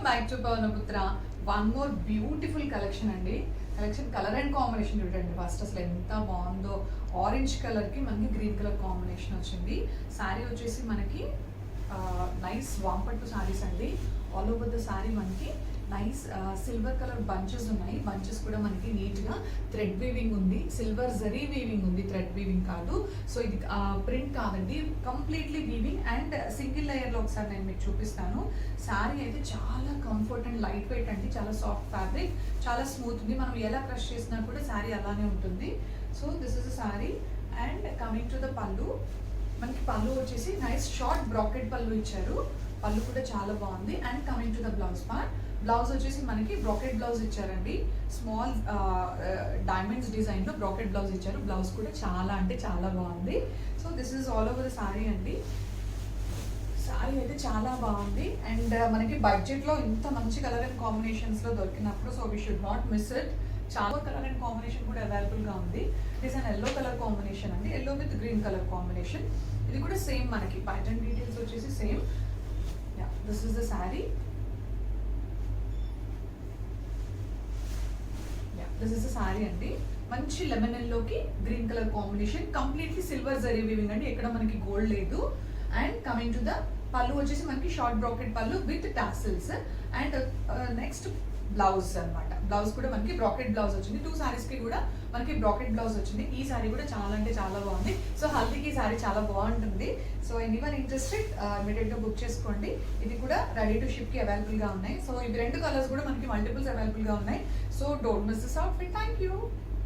Back to Pawanputra. One more beautiful collection అండి. Collection colour and combination చూడండి first అసలు ఎంత బాగుందో. ఆరెంజ్ కలర్కి మనకి గ్రీన్ కలర్ కాంబినేషన్ వచ్చింది. శారీ వచ్చేసి మనకి నైస్ వాంపట్టు శారీస్ అండి. ఆల్ ఓవర్ ద శారీ మనకి నైస్ సిల్వర్ కలర్ బంచెస్ ఉన్నాయి. బంచెస్ కూడా మనకి నీట్గా థ్రెడ్ వీవింగ్ ఉంది. సిల్వర్ జరీ వీవింగ్ ఉంది, థ్రెడ్ వీవింగ్ కాదు. సో ఇది ప్రింట్ కాదండి, కంప్లీట్లీ వీవింగ్ అండ్ సింగిల్ లేయర్లో ఒకసారి నేను మీకు చూపిస్తాను. శారీ అయితే చాలా కంఫర్ట్ అండ్ లైట్ వెయిట్ అండి. చాలా సాఫ్ట్ ఫ్యాబ్రిక్, చాలా స్మూత్ ఉంది. మనం ఎలా క్రష్ చేసినా కూడా శారీ అలానే ఉంటుంది. So this is a sari. And coming to the పళ్ళు, మనకి పళ్ళు వచ్చేసి నైస్ షార్ట్ బ్రాకెట్ పళ్ళు ఇచ్చారు. పళ్ళు కూడా చాలా బాగుంది. And coming to the blouse part, blouse వచ్చేసి మనకి బ్రాకెట్ బ్లౌజ్ ఇచ్చారండి. స్మాల్ డైమండ్స్ డిజైన్లో బ్రాకెట్ బ్లౌజ్ ఇచ్చారు. బ్లౌజ్ కూడా చాలా అంటే చాలా బాగుంది. So this is all over the sari అండి. శారీ అయితే చాలా బాగుంది. అండ్ మనకి బడ్జెట్లో ఇంత మంచి కలర్ అండ్ కాంబినేషన్స్లో దొరికినప్పుడు so we should not miss it. చాలా కలర్ అండ్ కాంబినేషన్ కూడా అవైలబుల్గా ఉంది. It an yellow colour combination అండి, yellow with green colour combination. ఇది కూడా సేమ్ మనకి ప్యాటర్న్ డీటెయిల్స్ వచ్చేసి same. Yeah, this is the sari. This is sari అండి. మంచి లెమన్ ఎల్లోకి green colour combination, completely silver zari weaving అండి, ఎక్కడ మనకి గోల్డ్ లేదు. అండ్ కమింగ్ టు ద పళ్ళు వచ్చేసి మనకి షార్ట్ బ్రాకెట్ పళ్ళు with tassels. And next blouse అనమాట. బ్లౌజ్ కూడా మనకి బ్రాకెట్ బ్లౌజ్ వచ్చింది. 2 సారీస్కి కూడా మనకి బ్రాకెట్ బ్లౌజ్ వచ్చింది. ఈ సారీ కూడా చాలా అంటే చాలా బాగుంది. సో హల్దీకి ఈ సారీ చాలా బాగుంటుంది. సో ఎనీవన్ ఇంట్రెస్టెడ్ ఇమీడియట్గా బుక్ చేసుకోండి. ఇది కూడా రెడీ టు షిప్కి అవైలబుల్గా ఉన్నాయి. సో ఇవి 2 కలర్స్ కూడా మనకి మల్టిపుల్స్ అవైలబుల్గా ఉన్నాయి. So don't miss this outfit. Thank you.